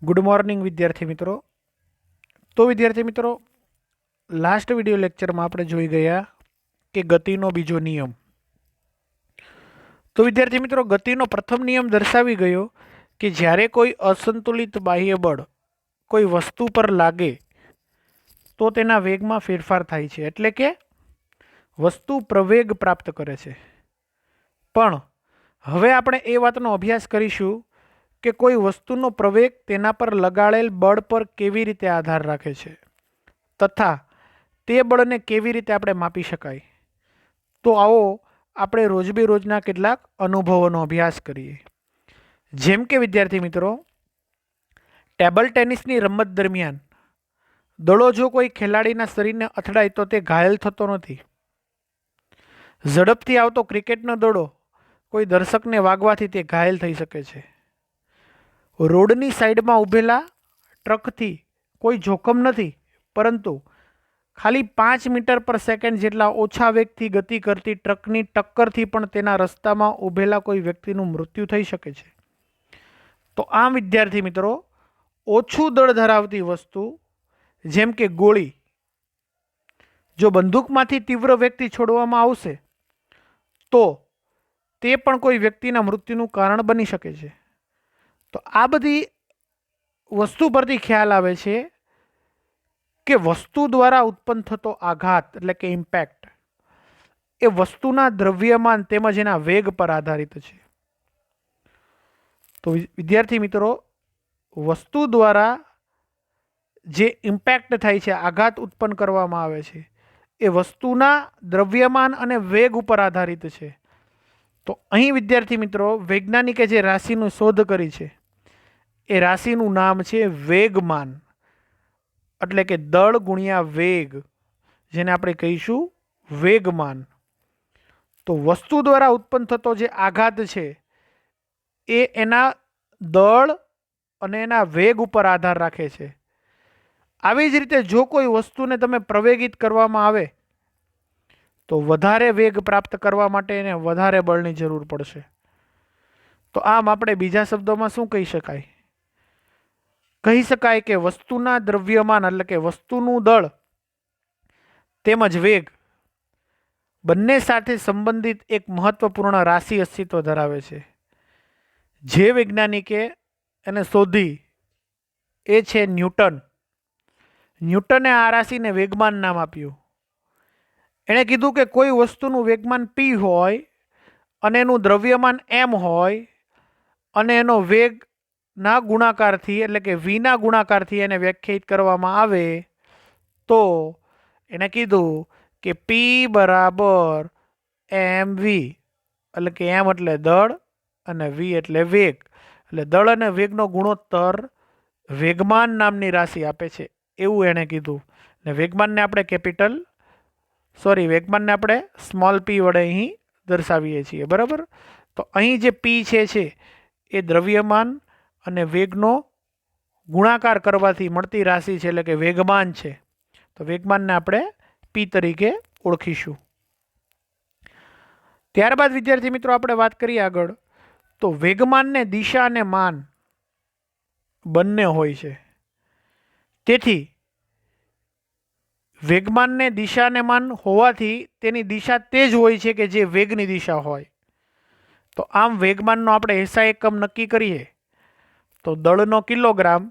Good morning વિદ્યાર્થી મિત્રો. તો વિદ્યાર્થી મિત્રો, લાસ્ટ વિડિયો લેક્ચરમાં આપણે જોઈ ગયા કે ગતિનો બીજો નિયમ. તો વિદ્યાર્થી મિત્રો, ગતિનો પ્રથમ નિયમ દર્શાવી ગયો કે જ્યારે કોઈ અસંતુલિત બાહ્ય બળ કોઈ વસ્તુ પર લાગે તો તેના વેગમાં ફેરફાર થાય છે, એટલે કે વસ્તુ પ્રવેગ પ્રાપ્ત કરે છે. પણ હવે આપણે એ વાતનો અભ્યાસ કરીશું કે કોઈ વસ્તુનો પ્રવેગ તેના પર લગાડેલ બળ પર કેવી રીતે આધાર રાખે છે તથા તે બળને કેવી રીતે આપણે માપી શકાય. તો આવો આપણે રોજબેરોજના કેટલાક અનુભવોનો અભ્યાસ કરીએ. જેમ કે વિદ્યાર્થી મિત્રો, ટેબલ ટેનિસની રમત દરમિયાન દડો જો કોઈ ખેલાડીના શરીરને અથડાય તો તે ઘાયલ થતો નથી. ઝડપથી આવતો ક્રિકેટનો દડો કોઈ દર્શકને વાગવાથી તે ઘાયલ થઈ શકે છે. રોડની સાઈડમાં ઊભેલા ટ્રકથી કોઈ જોખમ નથી, પરંતુ ખાલી 5 મીટર પર સેકન્ડ જેટલા ઓછા વેગથી ગતિ કરતી ટ્રકની ટક્કરથી પણ તેના રસ્તામાં ઊભેલા કોઈ વ્યક્તિનું મૃત્યુ થઈ શકે છે. તો આમ વિદ્યાર્થી મિત્રો, ઓછું દળ ધરાવતી વસ્તુ જેમ કે ગોળી જો બંદૂકમાંથી તીવ્ર વેગથી છોડવામાં આવશે તો તે પણ કોઈ વ્યક્તિના મૃત્યુનું કારણ બની શકે છે. તો આ બધી વસ્તુ પરથી ખ્યાલ આવે છે કે વસ્તુ દ્વારા ઉત્પન્ન થતો આઘાત એટલે કે ઇમ્પેક્ટ એ વસ્તુના દ્રવ્યમાન તેમજ એના વેગ પર આધારિત છે. તો વિદ્યાર્થી મિત્રો, વસ્તુ દ્વારા જે ઇમ્પેક્ટ થાય છે, આઘાત ઉત્પન્ન કરવામાં આવે છે, એ વસ્તુના દ્રવ્યમાન અને વેગ ઉપર આધારિત છે. તો અહીં વિદ્યાર્થી મિત્રો, વૈજ્ઞાનિકે જે રાશિની શોધ કરી છે એ રાશિનું નામ છે વેગમાન, એટલે કે દળ ગુણ્યા વેગ, જેને આપણે કહીશું વેગમાન. તો વસ્તુ દ્વારા ઉત્પન્ન થતો જે આઘાત છે એ એના દળ અને એના વેગ ઉપર આધાર રાખે છે. આવી જ રીતે જો કોઈ વસ્તુને તમે પ્રવેગિત કરવામાં આવે તો વધારે વેગ પ્રાપ્ત કરવા માટે એને વધારે બળની જરૂર પડશે. તો આમ આપણે બીજા શબ્દોમાં શું કહી શકાય? કહી શકાય કે વસ્તુના દ્રવ્યમાન એટલે કે વસ્તુનું દળ તેમજ વેગ બંને સાથે સંબંધિત એક મહત્વપૂર્ણ રાશિ અસ્તિત્વ ધરાવે છે. જે વૈજ્ઞાનિકે એને શોધી એ છે ન્યૂટન. ન્યૂટને આ રાશિને વેગમાન નામ આપ્યું. એણે કીધું કે કોઈ વસ્તુનું વેગમાન p હોય અને એનું દ્રવ્યમાન m હોય અને એનો વેગ ના ગુણાકારથી એટલે કે v ના ગુણાકારથી એને વ્યાખ્યાયિત કરવામાં આવે તો એને કીધું કે p બરાબર mv, એટલે કે m એટલે દળ અને v એટલે વેગ. એટલે દળ અને વેગનો ગુણોત્તર વેગમાન નામની રાશિ આપે છે એવું એણે કીધું. ને વેગમાનને આપણે સ્મોલ p વડે અહીં દર્શાવીએ છીએ, બરાબર. તો અહીં જે p છે એ દ્રવ્યમાન અને વેગનો ગુણાકાર કરવાથી મળતી રાશિ છે, એટલે કે વેગમાન છે. તો વેગમાનને આપણે p તરીકે ઓળખીશું. ત્યારબાદ વિદ્યાર્થી મિત્રો, આપણે વાત કરીએ આગળ. તો વેગમાનને દિશા અને માન બંને હોય છે. તેથી વેગમાનને દિશા અને માન હોવાથી તેની દિશા તે જ હોય છે કે જે વેગની દિશા હોય. તો આમ વેગમાનનો આપણે એસઆઈ એકમ નક્કી કરીએ તો દળનો કિલોગ્રામ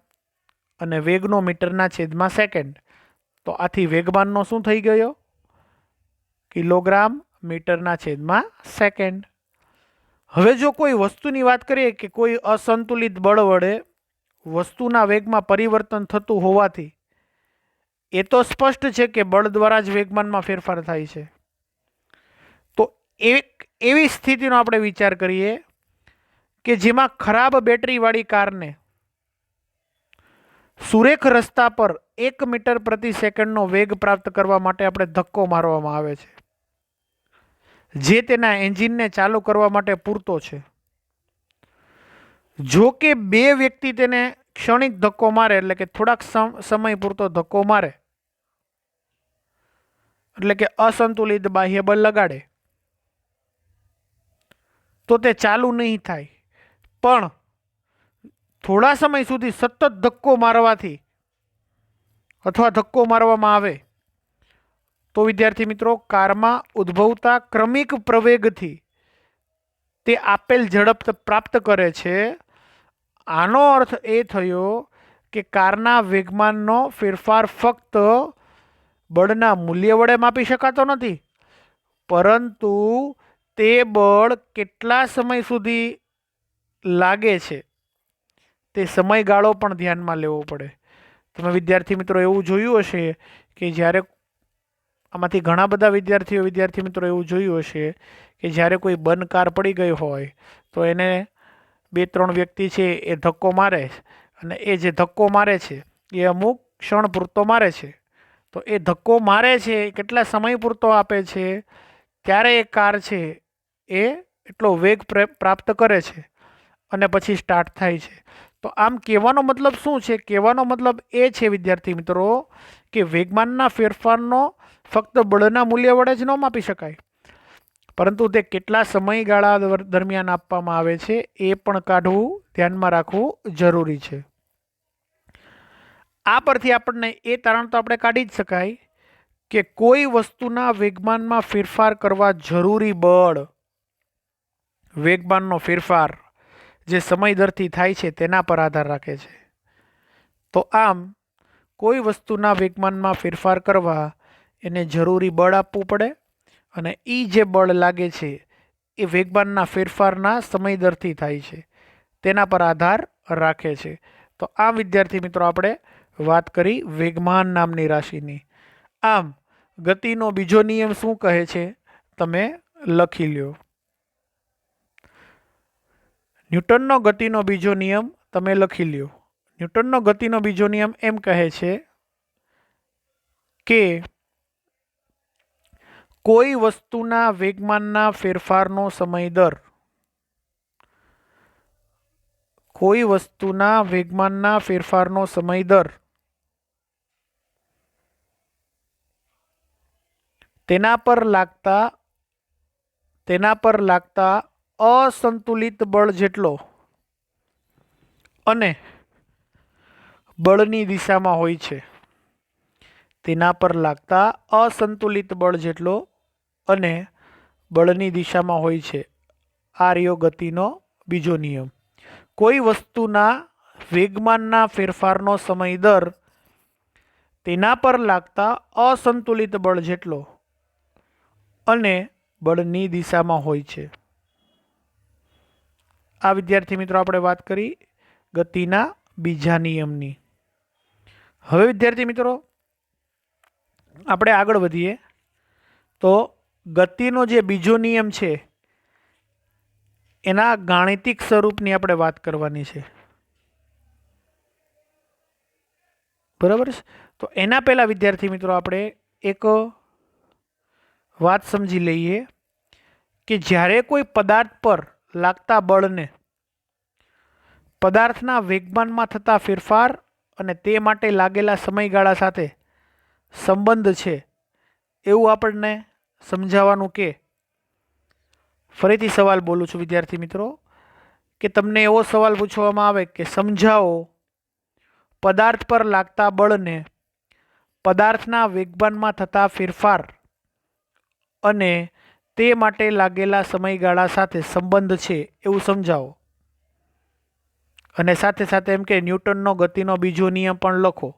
અને વેગનો મીટરના છેદમાં સેકન્ડ. તો આથી વેગમાનનો શું થઈ ગયો? કિલોગ્રામ મીટરના છેદમાં સેકન્ડ. હવે જો કોઈ વસ્તુની વાત કરીએ કે કોઈ અસંતુલિત બળ વડે વસ્તુના વેગમાં પરિવર્તન થતું હોવાથી એ તો સ્પષ્ટ છે કે બળ દ્વારા જ વેગમાનમાં ફેરફાર થાય છે. તો એક એવી સ્થિતિનો આપણે વિચાર કરીએ કે જેમાં ખરાબ બેટરીવાળી કારને સુરેખ રસ્તા પર 1 મીટર પ્રતિ સેકન્ડનો વેગ પ્રાપ્ત કરવા માટે આપણે ધક્કો મારવામાં આવે છે, જે તેના એન્જિનને ચાલુ કરવા માટે પૂરતો છે. જો કે બે વ્યક્તિ તેને ક્ષણિક ધક્કો મારે, એટલે કે થોડાક સમય પૂરતો ધક્કો મારે, એટલે કે અસંતુલિત બાહ્ય બળ લગાડે તો તે ચાલુ નહીં થાય. પણ થોડા સમય સુધી સતત ધક્કો મારવાથી અથવા ધક્કો મારવામાં આવે તો વિદ્યાર્થી મિત્રો કારમાં ઉદ્ભવતા ક્રમિક પ્રવેગથી તે આપેલ ઝડપ પ્રાપ્ત કરે છે. આનો અર્થ એ થયો કે કારના વેગમાનનો ફેરફાર ફક્ત બળના મૂલ્ય વડે માપી શકાતો નથી, પરંતુ તે બળ કેટલા સમય સુધી લાગે છે તે સમયગાળો પણ ધ્યાનમાં લેવો પડે. તમે વિદ્યાર્થી મિત્રો એવું જોયું હશે કે જ્યારે આમાંથી ઘણા બધા વિદ્યાર્થી મિત્રો એવું જોયું હશે કે જ્યારે કોઈ બંધ કાર પડી ગઈ હોય તો એને 2-3 વ્યક્તિ છે એ ધક્કો મારે, અને એ જે ધક્કો મારે છે એ અમુક ક્ષણ પૂરતો મારે છે. તો એ ધક્કો મારે છે કેટલા સમય પૂરતો આપે છે, ત્યારે એ કાર છે એ એટલો વેગ પ્રાપ્ત કરે છે અને પછી સ્ટાર્ટ થાય છે. તો આમ કહેવાનો મતલબ શું છે? કહેવાનો મતલબ એ છે વિદ્યાર્થી મિત્રો કે વેગમાનના ફેરફારનો ફક્ત બળના મૂલ્ય વડે જ ન માપી શકાય, પરંતુ તે કેટલા સમયગાળા દરમિયાન આપવામાં આવે છે એ પણ કાઢવું, ધ્યાનમાં રાખવું જરૂરી છે. આ પરથી આપણને એ તારણ તો આપણે કાઢી જ શકાય કે કોઈ વસ્તુના વેગમાનમાં ફેરફાર કરવા જરૂરી બળ, વેગમાનનો ફેરફાર જે સમય દરથી થાય છે તેના પર આધાર રાખે છે. તો આમ કોઈ વસ્તુના વેગમાનમાં ફેરફાર કરવા એને જરૂરી બળ આપવું પડે, અને એ જે બળ લાગે છે એ વેગમાનના ફેરફારના સમય દરથી થાય છે તેના પર આધાર રાખે છે. તો આમ વિદ્યાર્થી મિત્રો આપણે વાત કરી વેગમાન નામની રાશિની. આમ ગતિનો બીજો નિયમ શું કહે છે તમે લખી લ્યો. ન્યૂટનનો ગતિનો બીજો નિયમ તમે લખી લ્યો. ન્યૂટનનો ગતિનો બીજો નિયમ એમ કહે છે કે કોઈ વસ્તુના વેગમાનના ફેરફારનો સમય દર, કોઈ વસ્તુના વેગમાનના ફેરફારનો સમય દર તેના પર લાગતા અસંતુલિત બળ જેટલો અને બળની દિશામાં હોય છે. તેના પર લાગતા અસંતુલિત બળ જેટલો અને બળની દિશામાં હોય છે. આ રહ્યો ગતિનો બીજો નિયમ. કોઈ વસ્તુના વેગમાનના ફેરફારનો સમય દર તેના પર લાગતા અસંતુલિત બળ જેટલો અને બળની દિશામાં હોય છે. આ વિદ્યાર્થી મિત્રો આપણે વાત કરી ગતિના બીજા નિયમની. હવે વિદ્યાર્થી મિત્રો આપણે આગળ વધીએ તો ગતિનો જે બીજો નિયમ છે એના ગાણિતિક સ્વરૂપની આપણે વાત કરવાની છે. બરાબર છે? તો એના પહેલા વિદ્યાર્થી મિત્રો આપણે એક વાત સમજી લઈએ કે જ્યારે કોઈ પદાર્થ પર લાગતા બળને પદાર્થના વેગમાનમાં થતા ફેરફાર અને તે માટે લાગેલા સમયગાળા સાથે સંબંધ છે એવું આપણને સમજાવવાનું કે, ફરીથી સવાલ બોલું છું વિદ્યાર્થી મિત્રો, કે તમને એવો સવાલ પૂછવામાં આવે કે સમજાવો પદાર્થ પર લાગતા બળને પદાર્થના વેગમાનમાં થતા ફેરફાર અને તે માટે લાગેલા સમયગાળા સાથે સંબંધ છે એવું સમજાવો. અને સાથે સાથે એમ કે ન્યૂટનનો ગતિનો બીજો નિયમ પણ લખો.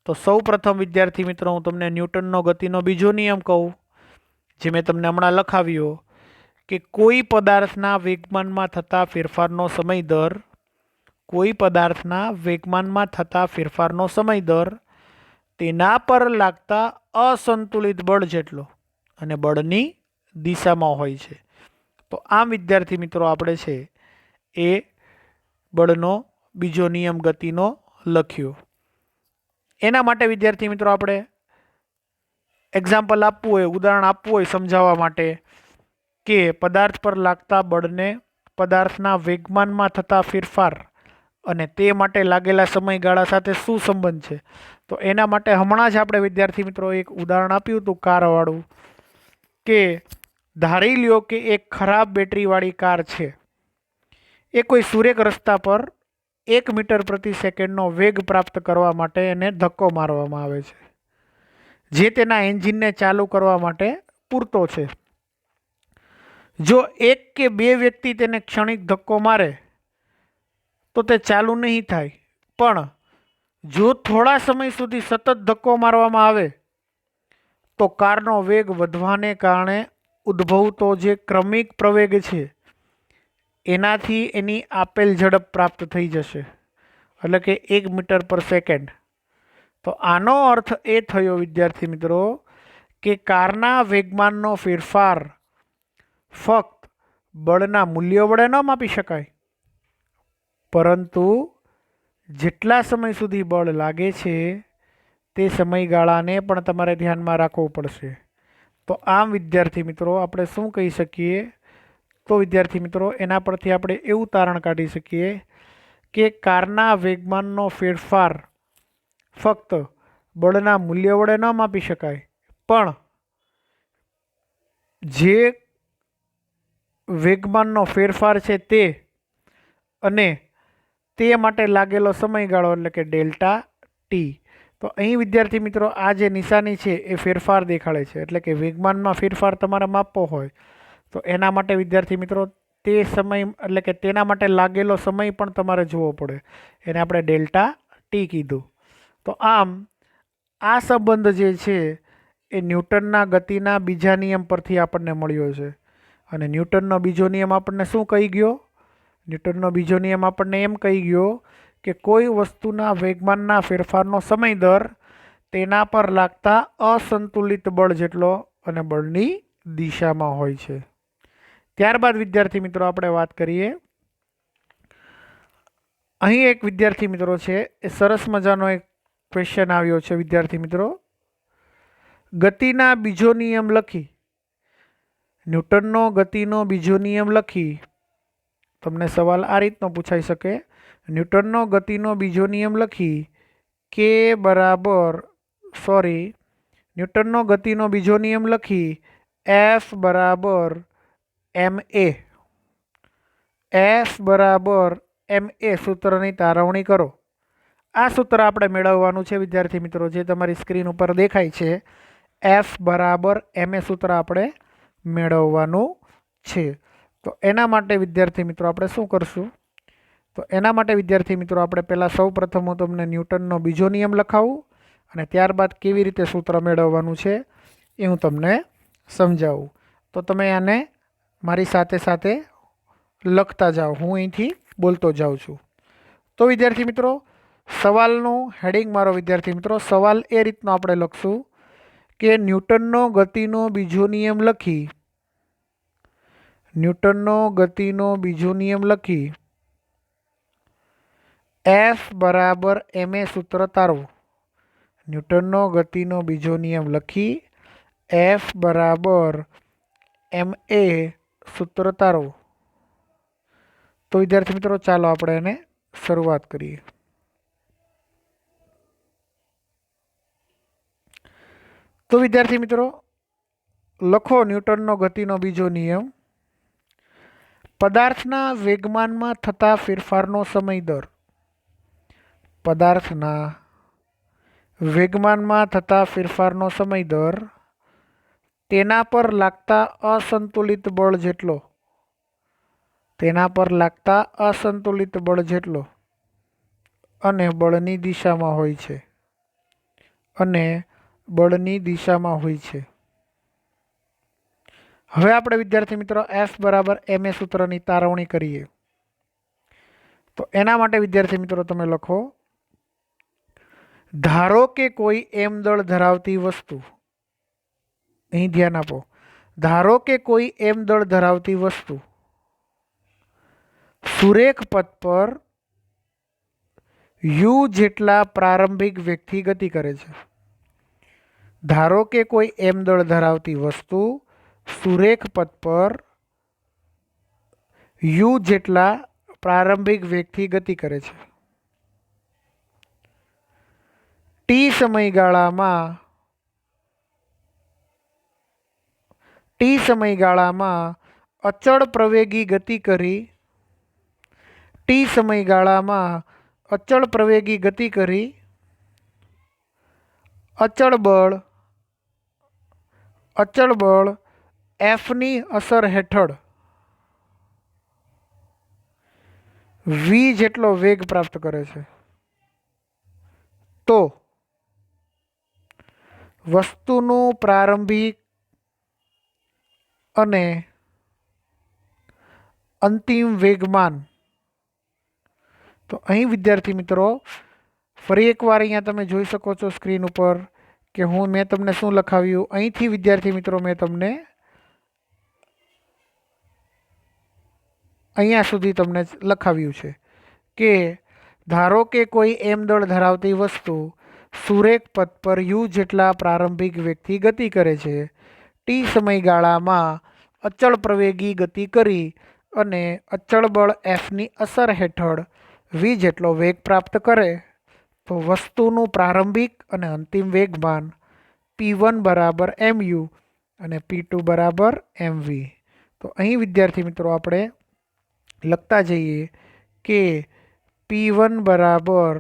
તો સૌ પ્રથમ વિદ્યાર્થી મિત્રો હું તમને ન્યૂટનનો ગતિનો બીજો નિયમ કહું, જે મેં તમને હમણાં લખાવ્યો કે કોઈ પદાર્થના વેગમાનમાં થતા ફેરફારનો સમય દર, કોઈ પદાર્થના વેગમાનમાં થતા ફેરફારનો સમય દર તેના પર લાગતા અસંતુલિત બળ જેટલો અને બળની દિશામાં હોય છે. તો આમ વિદ્યાર્થી મિત્રો આપણે છે એ બળનો બીજો નિયમ ગતિનો લખ્યો. એના માટે વિદ્યાર્થી મિત્રો આપણે એક્ઝામ્પલ આપવું હોય, ઉદાહરણ આપવું હોય સમજાવવા માટે કે પદાર્થ પર લાગતા બળને પદાર્થના વેગમાનમાં થતા ફેરફાર અને તે માટે લાગેલા સમયગાળા સાથે શું સંબંધ છે. તો એના માટે હમણાં જ આપણે વિદ્યાર્થી મિત્રો એક ઉદાહરણ આપ્યું હતું કારવાળું, કે ધારી લ્યો કે એક ખરાબ બેટરીવાળી કાર છે. એ કોઈ સુરેખ રસ્તા પર 1 મીટર પ્રતિ સેકન્ડનો વેગ પ્રાપ્ત કરવા માટે એને ધક્કો મારવામાં આવે છે, જે તેના એન્જિનને ચાલુ કરવા માટે પૂરતો છે. જો 1 કે 2 વ્યક્તિ તેને ક્ષણિક ધક્કો મારે તો તે ચાલુ નહીં થાય, પણ જો થોડા સમય સુધી સતત ધક્કો મારવામાં આવે તો કારનો વેગ વધવાને કારણે ઉદ્ભવતો જે ક્રમિક પ્રવેગ છે એનાથી એની આપેલ ઝડપ પ્રાપ્ત થઈ જશે, એટલે કે 1 મીટર પર સેકન્ડ. તો આનો અર્થ એ થયો વિદ્યાર્થી મિત્રો કે કારના વેગમાનનો ફેરફાર ફક્ત બળના મૂલ્યો વડે ન માપી શકાય, પરંતુ જેટલા સમય સુધી બળ લાગે છે તે સમયગાળાને પણ તમારે ધ્યાનમાં રાખવું પડશે. તો આમ વિદ્યાર્થી મિત્રો આપણે શું કહી શકીએ? તો વિદ્યાર્થી મિત્રો એના પરથી આપણે એવું તારણ કાઢી શકીએ કે કારના વેગમાનનો ફેરફાર ફક્ત બળના મૂલ્ય વડે ન માપી શકાય, પણ જે વેગમાનનો ફેરફાર છે તે અને તે માટે લાગેલો સમયગાળો એટલે કે ડેલ્ટા ટી. તો અહીં વિદ્યાર્થી મિત્રો આ જે નિશાની છે એ ફેરફાર દેખાડે છે, એટલે કે વેગમાનમાં ફેરફાર તમારે માપવો હોય તો એના માટે વિદ્યાર્થી મિત્રો તે સમય એટલે કે તેના માટે લાગેલો સમય પણ તમારે જોવો પડે, એને આપણે ડેલ્ટા ટી કીધું. તો આમ આ સંબંધ જે છે એ ન્યૂટનના ગતિના બીજા નિયમ પરથી આપણને મળ્યો છે. અને ન્યૂટનનો બીજો નિયમ આપણને શું કહી ગયો? ન્યૂટનનો બીજો નિયમ આપણને એમ કહી ગયો કે કોઈ વસ્તુના વેગમાનના ફેરફારનો સમય દર તેના પર લાગતા અસંતુલિત બળ જેટલો અને બળની દિશામાં હોય છે. ત્યારબાદ વિદ્યાર્થી મિત્રો આપણે વાત કરીએ, અહીં એક વિદ્યાર્થી મિત્રો છે એ સરસ મજાનો એક ક્વેશ્ચન આવ્યો છે. વિદ્યાર્થી મિત્રો, ગતિના બીજો નિયમ લખી, ન્યૂટનનો ગતિનો બીજો નિયમ લખી તમને સવાલ આ રીતનો પૂછાઈ શકે, ન્યૂટનનો ગતિનો બીજો નિયમ લખી કે ન્યૂટનનો ગતિનો બીજો નિયમ લખી F બરાબર ma સૂત્રની તારવણી કરો. આ સૂત્ર આપણે મેળવવાનું છે વિદ્યાર્થી મિત્રો, જે તમારી સ્ક્રીન ઉપર દેખાય છે. F બરાબર ma સૂત્ર આપણે મેળવવાનું છે. તો એના માટે વિદ્યાર્થી મિત્રો આપણે શું કરશું? તો એના માટે વિદ્યાર્થી મિત્રો આપણે પહેલાં સૌપ્રથમ હું તમને ન્યૂટનનો બીજો નિયમ લખાવું અને ત્યારબાદ કેવી રીતે સૂત્ર મેળવવાનું છે એ હું તમને સમજાવું. તો તમે આને મારી સાથે સાથે લખતા જાઓ, હું અહીંથી બોલતો જાઉં છું. તો વિદ્યાર્થી મિત્રો સવાલનું હેડિંગ મારો વિદ્યાર્થી મિત્રો સવાલ એ રીતનો આપણે લખશું કે ન્યૂટનનો ગતિનો બીજો નિયમ લખી, ન્યૂટનનો ગતિનો બીજો નિયમ લખી F બરાબર ma સૂત્ર તારવો. ન્યૂટનનો ગતિનો બીજો નિયમ લખી F બરાબર ma સૂત્ર તારવો. તો વિદ્યાર્થી મિત્રો ચાલો આપણે એને શરૂઆત કરીએ. તો વિદ્યાર્થી મિત્રો લખો ન્યૂટનનો ગતિનો બીજો નિયમ. પદાર્થના વેગમાનમાં થતા ફેરફારનો સમય દર, પદાર્થના વેગમાનમાં થતા ફેરફારનો સમય દર તેના પર લાગતા અસંતુલિત બળ જેટલો, તેના પર લાગતા અસંતુલિત બળ જેટલો અને બળની દિશામાં હોય છે, અને બળની દિશામાં હોય છે. હવે આપણે વિદ્યાર્થી મિત્રો F બરાબર ma સૂત્રની તારવણી કરીએ. તો એના માટે વિદ્યાર્થી મિત્રો તમે લખો, ધારો કે કોઈ m દળ ધરાવતી વસ્તુ, અહીં ધ્યાન આપો, ધારો કે કોઈ m દળ ધરાવતી વસ્તુ સુરેખ પથ પર u જેટલા પ્રારંભિક વેગથી ગતિ કરે છે. ધારો કે કોઈ m દળ ધરાવતી વસ્તુ સુરેખ પથ પર u જેટલા પ્રારંભિક વેગથી ગતિ કરે છે. ટી સમયગાળામાં અચળ પ્રવેગી ગતિ કરી, ટી સમયગાળામાં અચળ પ્રવેગી ગતિ કરી અચળ બળ એફની અસર હેઠળ વી જેટલો વેગ પ્રાપ્ત કરે છે, તો વસ્તુનું પ્રારંભિક અને અંતિમ વેગમાન. તો અહીં વિદ્યાર્થી મિત્રો ફરી એકવાર અહીંયા તમે જોઈ શકો છો સ્ક્રીન ઉપર કે મેં તમને શું લખાવ્યું. અહીંથી વિદ્યાર્થી મિત્રો મેં તમને અહીંયા સુધી તમને લખાવ્યું છે કે ધારો કે કોઈ એમ દળ ધરાવતી વસ્તુ સુરેખ પથ પર યુ જેટલા પ્રારંભિક વેગથી ગતિ કરે છે. ટી સમયગાળામાં અચળ પ્રવેગી ગતિ કરી અને અચળ બળ એફની અસર હેઠળ વી જેટલો વેગ પ્રાપ્ત કરે, તો વસ્તુનું પ્રારંભિક અને અંતિમ વેગમાન P1 બરાબર MU અને P2 બરાબર MV. તો અહીં વિદ્યાર્થી મિત્રો આપણે લખતા જઈએ કે P1 બરાબર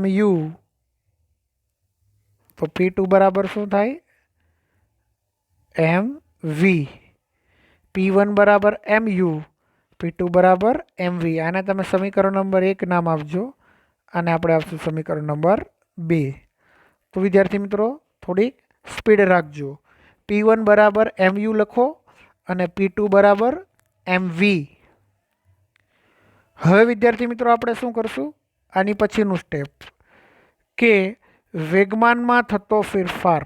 MU, તો P2 બરાબર શું થાય? MV. P1 બરાબર MU, P2 બરાબર MV. આને તમે સમીકરણ નંબર 1 નામ આપજો, આને આપણે આપશું સમીકરણ નંબર 2. તો વિદ્યાર્થી મિત્રો થોડીક સ્પીડ રાખજો. P1 બરાબર MU લખો અને P2 બરાબર MV. હવે વિદ્યાર્થી મિત્રો આપણે શું કરશું? આની પછીનું સ્ટેપ કે વેગમાનમાં થતો ફેરફાર.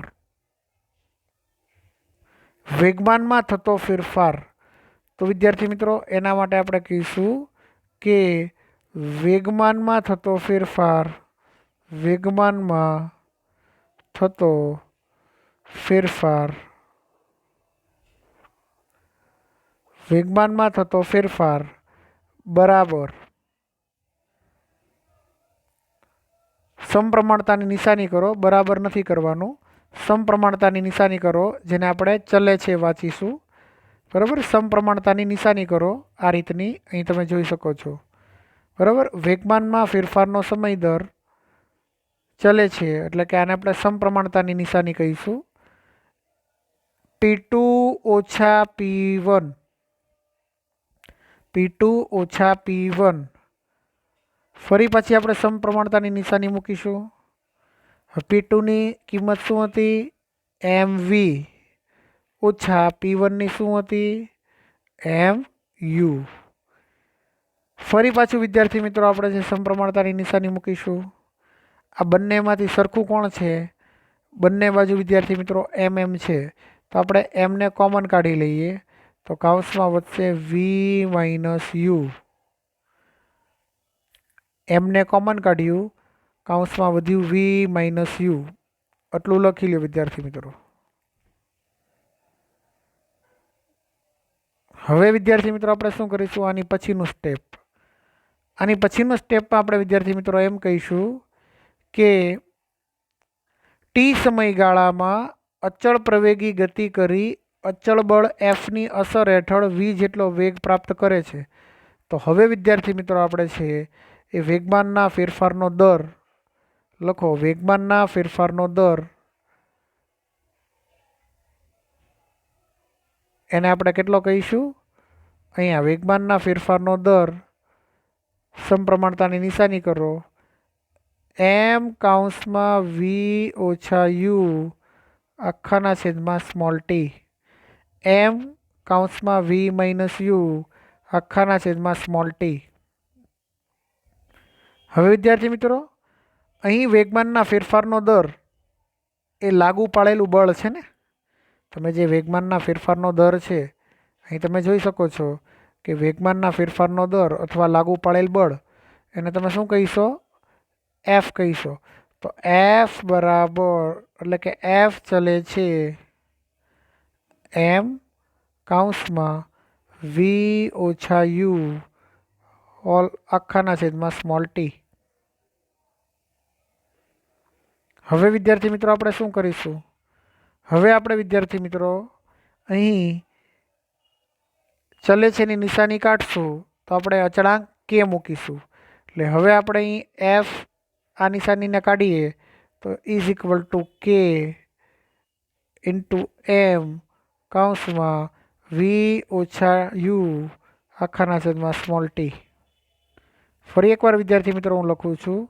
તો વિદ્યાર્થી મિત્રો એના માટે આપણે કહીશું કે વેગમાનમાં થતો ફેરફાર બરાબર સમપ્રમાણતાની નિશાની કરો. બરાબર નથી કરવાનું, સમપ્રમાણતાની નિશાની કરો, જેને આપણે ચલે છે વાંચીશું. બરાબર, સમપ્રમાણતાની નિશાની કરો આ રીતની. અહીં તમે જોઈ શકો છો. બરાબર, વેગમાનમાં ફેરફારનો સમય દર ચલે છે એટલે કે આને આપણે સમપ્રમાણતાની નિશાની કહીશું. P2 ઓછા P1. ફરી પાછી આપણે સમપ્રમાણતાની નિશાની મૂકીશું. P2ની કિંમત શું હતી? MV ઓછા P1ની શું હતી? MU. ફરી પાછું વિદ્યાર્થી મિત્રો આપણે જે સમપ્રમાણતાની નિશાની મૂકીશું. આ બંનેમાંથી સરખું કોણ છે? બંને બાજુ વિદ્યાર્થી મિત્રો MM છે, તો આપણે એમને કોમન કાઢી લઈએ. તો કૌંસમાં વધશે V માઇનસ U. એમને કોમન કાઢ્યું, કૌંસમાં વધ્યું V માઇનસ U. આટલું લખી લો વિદ્યાર્થી મિત્રો. હવે વિદ્યાર્થી મિત્રો આપણે શું કરીશું? આની પછીનું સ્ટેપમાં આપણે વિદ્યાર્થી મિત્રો એમ કહીશું કે ટી સમયગાળામાં અચળ પ્રવેગી ગતિ કરી અચળ બળ એફની અસર હેઠળ વી જેટલો વેગ પ્રાપ્ત કરે છે. તો હવે વિદ્યાર્થી મિત્રો આપણે છે એ વેગમાનના ફેરફારનો દર લખો. વેગમાનના ફેરફારનો દર એને આપણે કેટલો કહીશું? અહીંયા વેગમાનના ફેરફારનો દર સમપ્રમાણતાની નિશાની કરો. M કૌંસમાં V ઓછા U આખાના છેદમાં સ્મોલ t. M કૌંસમાં V માઇનસ U આખાના છેદમાં સ્મોલ t. હવે વિદ્યાર્થી મિત્રો અહીં વેગમાનના ફેરફારનો દર એ લાગુ પાડેલું બળ છે ને. તમે જે વેગમાનના ફેરફારનો દર છે અહીં તમે જોઈ શકો છો કે વેગમાનના ફેરફારનો દર અથવા લાગુ પાડેલ બળ એને તમે શું કહીશો? F કહીશો. તો F બરાબર એટલે કે F ચલે છે M કૌંસમાં V ઓછા U હોલ આખાના છેદમાં સ્મોલ t. હવે વિદ્યાર્થી મિત્રો આપણે શું કરીશું? હવે આપણે વિદ્યાર્થી મિત્રો અહીં ચલે છે ની નિશાની કાઢશું. તો આપણે અચળાંક કે મૂકીશું. એટલે હવે આપણે અહીં એફ આ નિશાનીને કાઢીએ તો is equal to k into એમ કૌંસમાં વી ઓછા યુ આખાના છેદમાં સ્મોલ ટી. ફરી એકવાર વિદ્યાર્થી મિત્રો હું લખું છું.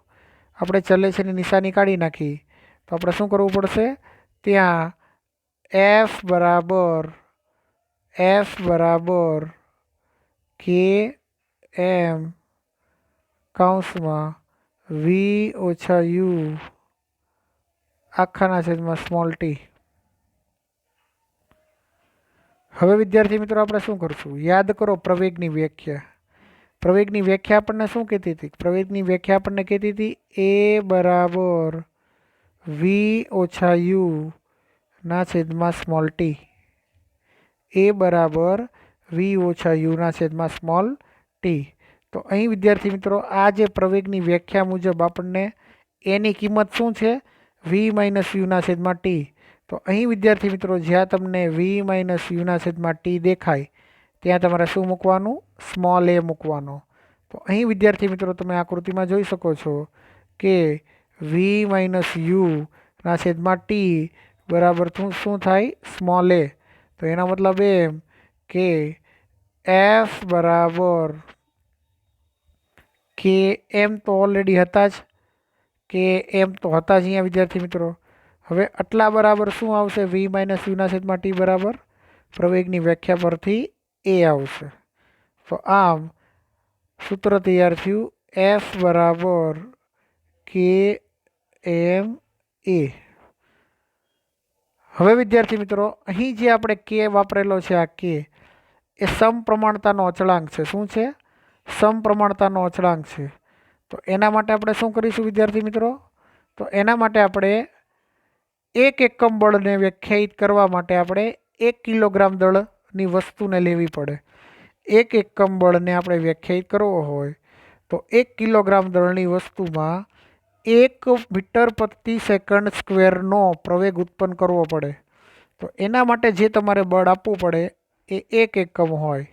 આપણે ચલે છે એની નિશાની કાઢી નાખી તો આપણે શું કરવું પડશે? ત્યાં એફ બરાબર કે એમ કૌંસમાં વી ઓછા યુ આખાના છેદમાં સ્મોલ ટી. હવે વિદ્યાર્થી મિત્રો આપણે શું કરશું? યાદ કરો પ્રવેગની વ્યાખ્યા. પ્રવેગની વ્યાખ્યા આપણને શું કહેતી હતી? પ્રવેગની વ્યાખ્યા આપણને કહેતી હતી એ બરાબર વી ઓછા યુ ના છેદમાં સ્મોલ ટી. એ બરાબર વી ઓછા યુના છેદમાં સ્મોલ ટી. તો અહીં વિદ્યાર્થી મિત્રો આ જે પ્રવેગની વ્યાખ્યા મુજબ આપણને એની કિંમત શું છે? વી માઇનસ યુના છેદમાં ટી. તો અહીં વિદ્યાર્થી મિત્રો જ્યાં તમને વી માઇનસ યુના છેદમાં ટી દેખાય ત્યાં તમારે શું મૂકવાનું? સ્મોલ એ મૂકવાનો. તો અહીં વિદ્યાર્થી મિત્રો તમે આકૃતિમાં જોઈ શકો છો કે વી માઇનસ યુ ના છેદમાં ટી બરાબર શું થાય? સ્મોલ એ. તો એનો મતલબ એમ કે એફ બરાબર કે એમ તો ઓલરેડી હતા જ, કે એમ તો હતા જ અહીંયા વિદ્યાર્થી મિત્રો. હવે આટલા બરાબર શું આવશે? વી માઇનસ યુના છેદમાં ટી બરાબર પ્રવેગની વ્યાખ્યા પરથી એ આવશે. તો આમ સૂત્ર તૈયાર થયું એફ બરાબર કે એમ એ. હવે વિદ્યાર્થી મિત્રો અહીં જે આપણે કે વાપરેલો છે, આ કે એ સમપ્રમાણતાનો અચળાંક છે. શું છે? સમપ્રમાણતાનો અચળાંક છે. તો એના માટે આપણે શું કરીશું વિદ્યાર્થી મિત્રો? તો એના માટે આપણે એક એકમ બળને વ્યાખ્યાયિત કરવા માટે આપણે 1 કિલોગ્રામ દળની વસ્તુને લેવી પડે. એક એકમ બળને આપણે વ્યાખ્યાયિત કરવો હોય તો 1 કિલોગ્રામ દળની વસ્તુમાં 1 મીટર પ્રતિ સેકન્ડ સ્ક્વેરનો પ્રવેગ ઉત્પન્ન કરવો પડે. તો એના માટે જે તમારે બળ આપવું પડે એ 1 એકમ હોય.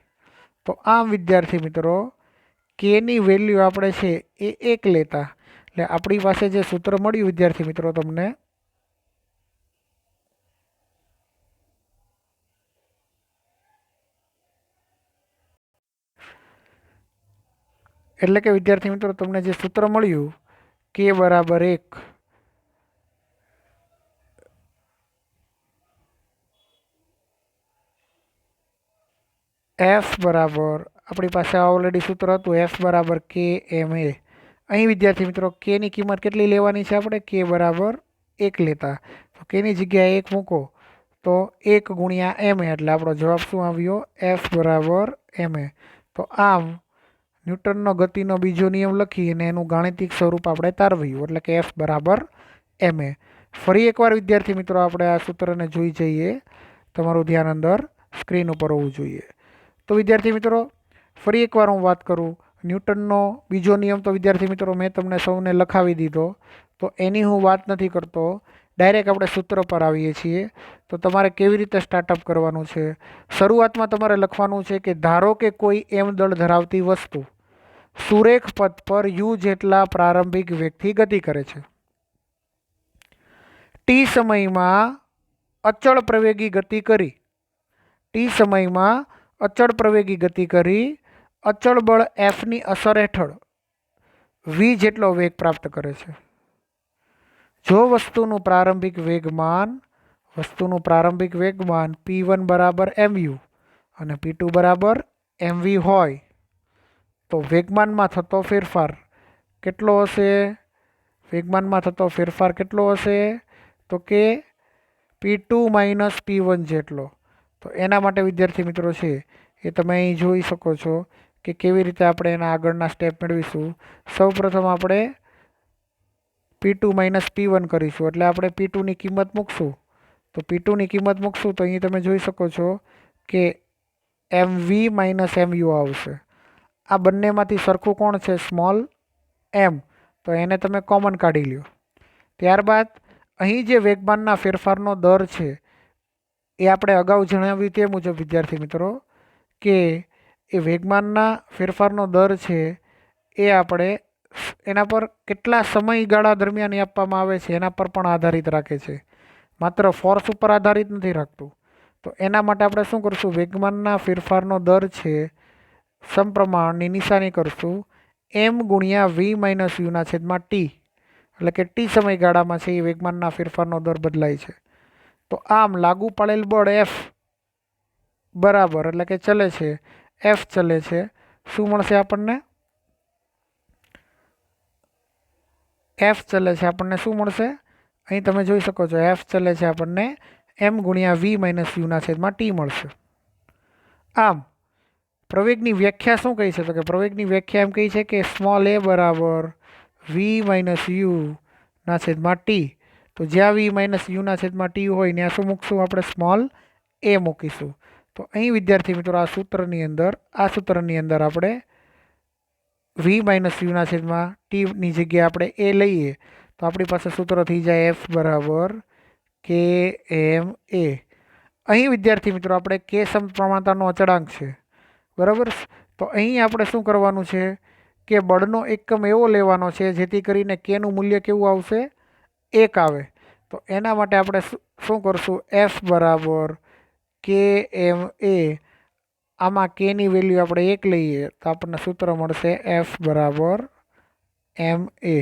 તો આમ વિદ્યાર્થી મિત્રો કેની વેલ્યુ આપણે છે એ 1 લેતા. એટલે આપણી પાસે જે સૂત્ર મળ્યું વિદ્યાર્થી મિત્રો તમને, એટલે કે વિદ્યાર્થી મિત્રો તમને જે સૂત્ર મળ્યું કે બરાબર 1, એફ બરાબર આપણી પાસે ઓલરેડી સૂત્ર હતું એફ બરાબર કે એમ એ. અહીં વિદ્યાર્થી મિત્રો કેની કિંમત કેટલી લેવાની છે? આપણે કે બરાબર 1 લેતા. તો કેની જગ્યાએ 1 મૂકો તો 1 ગુણ્યા એમ એ, એટલે આપણો જવાબ શું આવ્યો? એફ બરાબર એમ એ. તો આમ ન્યૂટનનો ગતિનો બીજો નિયમ લખી અને એનું ગાણિતિક સ્વરૂપ આપણે તારવ્યું, એટલે કે એફ બરાબર એમ એ. ફરી એકવાર વિદ્યાર્થી મિત્રો આપણે આ સૂત્રને જોઈ જઈએ. તમારું ધ્યાન અંદર સ્ક્રીન ઉપર હોવું જોઈએ. તો વિદ્યાર્થી મિત્રો ફરી એકવાર હું વાત કરું. ન્યૂટનનો બીજો નિયમ તો વિદ્યાર્થી મિત્રો મેં તમને સૌને લખાવી દીધો, તો એની હું વાત નથી કરતો. ડાયરેક્ટ આપણે સૂત્ર પર આવીએ છીએ. તો તમારે કેવી રીતે સ્ટાર્ટઅપ કરવાનું છે? શરૂઆતમાં તમારે લખવાનું છે કે ધારો કે કોઈ એમ દળ ધરાવતી વસ્તુ સુરેખ પથ પર યુ જેટલા પ્રારંભિક વેગથી ગતિ કરે છે. ટી સમયમાં અચળ પ્રવેગી ગતિ કરી અચળ બળ એફની અસર હેઠળ વી જેટલો વેગ પ્રાપ્ત કરે છે. જો વસ્તુનું પ્રારંભિક વેગમાન P1 બરાબર mu અને P2 બરાબર mv હોય તો વેગમાનમાં થતો ફેરફાર કેટલો હશે? તો કે P2 માઇનસ P1 જેટલો. તો એના માટે વિદ્યાર્થી મિત્રો છે એ તમે અહીં જોઈ શકો છો કે કેવી રીતે આપણે એના આગળના સ્ટેપ મેળવીશું. સૌપ્રથમ આપણે P2 માઇનસ P1 કરીશું, એટલે આપણે P2ની કિંમત મૂકશું. તો P2ની કિંમત મૂકશું તો અહીં તમે જોઈ શકો છો કે mv માઇનસ mu આવશે. આ બંનેમાંથી સરખું કોણ છે? Small m. તો એને તમે કોમન કાઢી લ્યો. ત્યારબાદ અહીં જે વેગમાનના ફેરફારનો દર છે એ આપણે અગાઉ જણાવ્યું તે મુજબ વિદ્યાર્થી મિત્રો કે એ વેગમાનના ફેરફારનો દર છે એ આપણે એના પર કેટલા સમયગાળા દરમિયાન એ આપવામાં આવે છે એના પર પણ આધારિત રાખે છે, માત્ર ફોર્સ ઉપર આધારિત નથી રાખતું. તો એના માટે આપણે શું કરશું, વેગમાનના ફેરફારનો દર છે સમપ્રમાણની નિશાની કરશું એમ ગુણ્યા વી માઇનસ યુના છેદમાં ટી, એટલે કે ટી સમયગાળામાં છે એ વેગમાનના ફેરફારનો દર બદલાય છે. તો આમ લાગુ પાડેલ બળ એફ બરાબર, એટલે કે ચલે છે, એફ ચલે છે, શું મળશે આપણને, એફ ચલે છે આપણને શું મળશે, અહીં તમે જોઈ શકો છો એફ ચલે છે આપણને એમ ગુણ્યા વી માઇનસ યુના છેદમાં ટી મળશે. આમ પ્રવેગની વ્યાખ્યા શું કહી છે, તો કે પ્રવેગની વ્યાખ્યા એમ કહી છે કે સ્મોલ એ બરાબર વી માઇનસ યુ ના છેદમાં ટી. તો જ્યાં વી માઇનસ યુના છેદમાં ટી હોય ત્યાં શું મૂકશું આપણે, સ્મોલ એ મૂકીશું. તો અહીં વિદ્યાર્થી મિત્રો આ સૂત્રની અંદર આપણે વી માઇનસ યુના છેદમાં ટીની જગ્યાએ આપણે એ લઈએ તો આપણી પાસે સૂત્ર થઈ જાય એફ બરાબર કે એમ એ. અહીં વિદ્યાર્થી મિત્રો આપણે કે સમપ્રમાણતાનો અચળાંક છે, બરાબર. તો અહીં આપણે શું કરવાનું છે કે બળનો એકમ એવો લેવાનો છે જેથી કરીને કેનું મૂલ્ય કેવું આવશે, 1 આવે. તો એના માટે આપણે શું કરશું, એફ બરાબર કે એમ એ, આમાં કેની વેલ્યુ આપણે 1 લઈએ તો આપણને સૂત્ર મળશે એફ બરાબર એમ એ.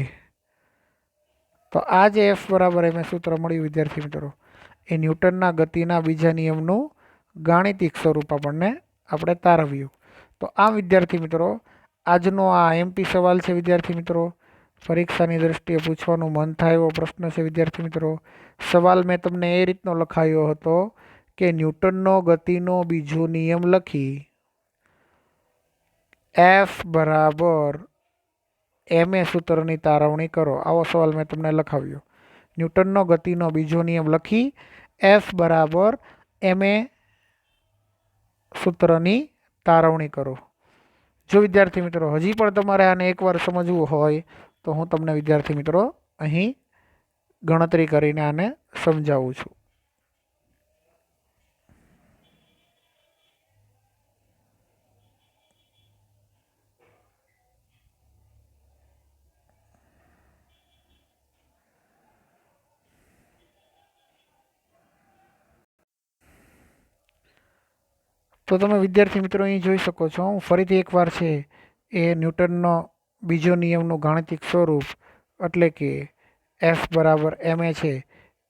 તો આ જે એફ બરાબર એમ એ સૂત્ર મળ્યું વિદ્યાર્થી મિત્રો, એ ન્યૂટનના ગતિના બીજા નિયમનું ગાણિતિક સ્વરૂપ આપણે તારવ્યું. તો આમ વિદ્યાર્થી મિત્રો આજનો આ એમપી સવાલ છે વિદ્યાર્થી મિત્રો, પરીક્ષાની દ્રષ્ટિએ પૂછવાનું મન થાય એવો પ્રશ્ન છે વિદ્યાર્થી મિત્રો. સવાલ મેં તમને એ રીતનો લખાયો હતો કે ન્યૂટનનો ગતિનો બીજો નિયમ લખી એફ બરાબર એમ એ સૂત્રની તારવણી કરો, આવો સવાલ મેં તમને લખાવ્યો. ન્યૂટનનો ગતિનો બીજો નિયમ લખી એફ બરાબર એમ એ સૂત્રની તારવણી કરો. જો વિદ્યાર્થી મિત્રો હજી પણ તમારે આને એકવાર સમજવું હોય તો હું તમને વિદ્યાર્થી મિત્રો અહીં ગણતરી કરીને આને સમજાવું છું. તો તમે વિદ્યાર્થી મિત્રો અહીં જોઈ શકો છો, હું ફરીથી એકવાર છે એ ન્યૂટનનો બીજો નિયમનું ગાણિતિક સ્વરૂપ એટલે કે એફ બરાબર એમ એ છે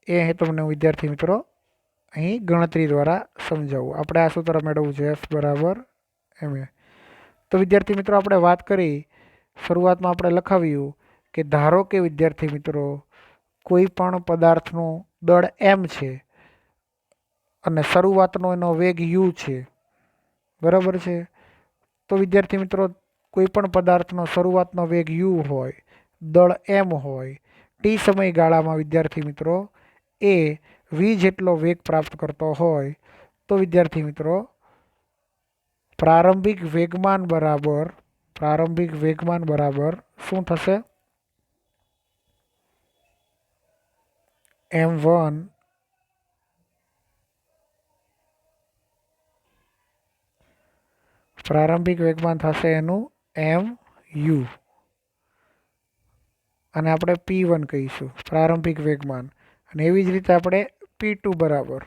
એ તમને વિદ્યાર્થી મિત્રો અહીં ગણતરી દ્વારા સમજાવું. આપણે આ સૂત્ર મેળવવું છે એફ બરાબર એમ એ. તો વિદ્યાર્થી મિત્રો આપણે વાત કરી, શરૂઆતમાં આપણે લખાવ્યું કે ધારો કે વિદ્યાર્થી મિત્રો કોઈ પણ પદાર્થનું દળ એમ છે અને શરૂઆતનો એનો વેગ યુ છે, બરાબર છે. તો વિદ્યાર્થી મિત્રો કોઈ પણ પદાર્થનો શરૂઆતનો વેગ યુ હોય, દળ એમ હોય, ટી સમયગાળામાં વિદ્યાર્થી મિત્રો એ વી જેટલો વેગ પ્રાપ્ત કરતો હોય તો વિદ્યાર્થી મિત્રો પ્રારંભિક વેગમાન બરાબર શું થશે, m1 પ્રારંભિક વેગમાન થશે એનું એમ યુ, અને આપણે P1 કહીશું પ્રારંભિક વેગમાન. અને એવી જ રીતે આપણે P2 બરાબર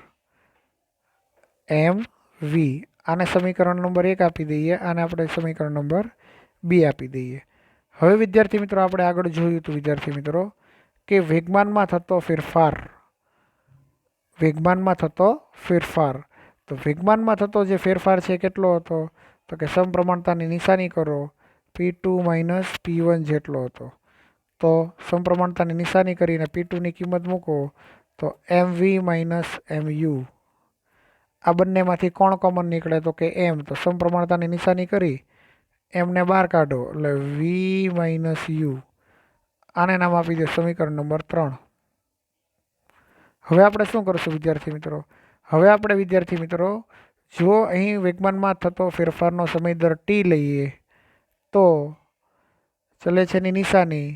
એમ વી, આને સમીકરણ નંબર 1 આપી દઈએ, આને આપણે સમીકરણ નંબર 2 આપી દઈએ. હવે વિદ્યાર્થી મિત્રો આપણે આગળ જોયું હતું વિદ્યાર્થી મિત્રો કે વેગમાનમાં થતો ફેરફાર, તો વેગમાનમાં થતો જે ફેરફાર છે કેટલો હતો, તો કે સમપ્રમાણતાની નિશાની કરો P2 માઇનસ P1 જેટલો હતો. તો સમપ્રમાણતાની નિશાની કરીને P2ની કિંમત મૂકો તો MV માઇનસ MU, આ બંનેમાંથી કોણ કોમન નીકળે તો કે M. તો સમપ્રમાણતાની નિશાની કરી એમને બહાર કાઢો એટલે V માઇનસ યુ, આને નામ આપી દો સમીકરણ નંબર 3. હવે આપણે શું કરશું વિદ્યાર્થી મિત્રો, હવે આપણે વિદ્યાર્થી મિત્રો જો અહીં વેગમાનમાં થતો ફેરફારનો સમય દર t લઈએ તો ચલે છે ની નિશાની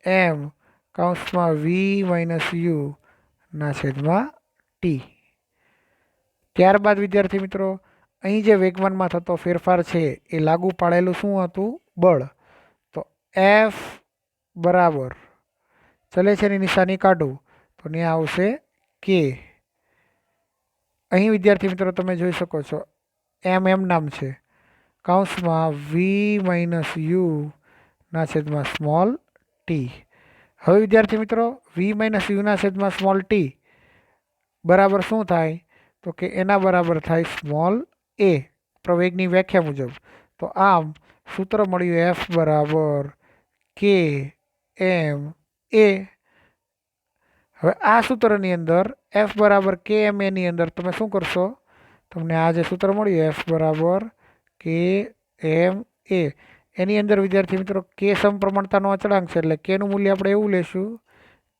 m કૌંસમાં v માઇનસ યુ ના છેદમાં t. ત્યારબાદ વિદ્યાર્થી મિત્રો અહીં જે વેગમાનમાં થતો ફેરફાર છે એ લાગુ પાડેલું શું હતું, બળ. એફ બરાબર ચલે છે એની નિશાની કાઢું તો ત્યાં આવશે કે. અહીં વિદ્યાર્થી મિત્રો તમે જોઈ શકો છો એમ નામ છે, કૌંસમાં વી માઇનસ યુ ના છેદમાં સ્મોલ ટી. હવે વિદ્યાર્થી મિત્રો વી માઇનસ યુના છેદમાં સ્મોલ ટી બરાબર શું થાય તો કે એના બરાબર થાય સ્મોલ એ પ્રવેગની વ્યાખ્યા મુજબ. તો આમ સૂત્ર મળ્યું એફ બરાબર કે એમ એ. હવે આ સૂત્રની અંદર એફ બરાબર કે એમ એની અંદર તમે શું કરશો, તમને આ જે સૂત્ર મળ્યું એફ બરાબર કે એમ એ એની અંદર વિદ્યાર્થી મિત્રો કે સમપ્રમાણતાનો અચળાંક છે એટલે કેનું મૂલ્ય આપણે એવું લેશું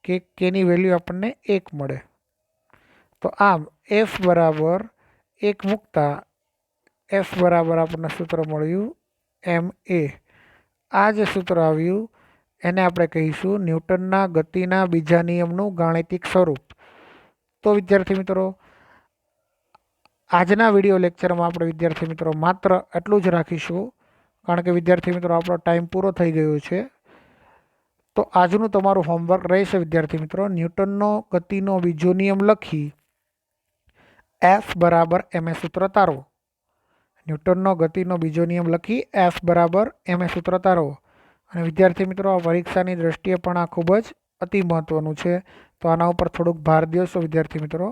કે કેની વેલ્યુ આપણને 1 મળે. તો આમ એફ બરાબર 1 મૂકતા એફ બરાબર આપણને સૂત્ર મળ્યું એમ એ. આ જે સૂત્ર આવ્યું એને આપણે કહીશું ન્યૂટનના ગતિના બીજા નિયમનું ગાણિતિક સ્વરૂપ. તો વિદ્યાર્થી મિત્રો આજના વિડીયો લેક્ચરમાં આપણે વિદ્યાર્થી મિત્રો માત્ર એટલું જ રાખીશું, કારણ કે વિદ્યાર્થી મિત્રો આપણો ટાઈમ પૂરો થઈ ગયો છે. તો આજનું તમારું હોમવર્ક રહેશે વિદ્યાર્થી મિત્રો, ન્યૂટનનો ગતિનો બીજો નિયમ લખી એફ બરાબર એમ એ સૂત્ર તારો. ન્યૂટનનો ગતિનો બીજો નિયમ લખી એફ બરાબર એમ એ સૂત્ર તારો. અને વિદ્યાર્થી મિત્રો આ પરીક્ષાની દ્રષ્ટિએ પણ આ ખૂબ જ અતિ મહત્ત્વનું છે, તો આના ઉપર થોડુંક ભાર દેશો વિદ્યાર્થી મિત્રો.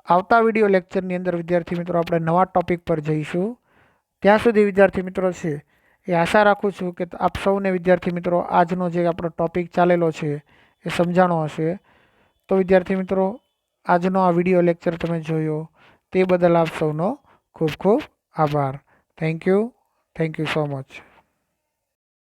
આવતા વિડીયો લેક્ચરની અંદર વિદ્યાર્થી મિત્રો આપણે નવા ટૉપિક પર જઈશું. ત્યાં સુધી વિદ્યાર્થી મિત્રો છે એ આશા રાખું છું કે આપ સૌને વિદ્યાર્થી મિત્રો આજનો જે આપણો ટૉપિક ચાલેલો છે એ સમજાણો હશે. તો વિદ્યાર્થી મિત્રો આજનો આ વિડીયો લેક્ચર તમે જોયો તે બદલ આપ સૌનો ખૂબ ખૂબ આભાર. Thank you so much.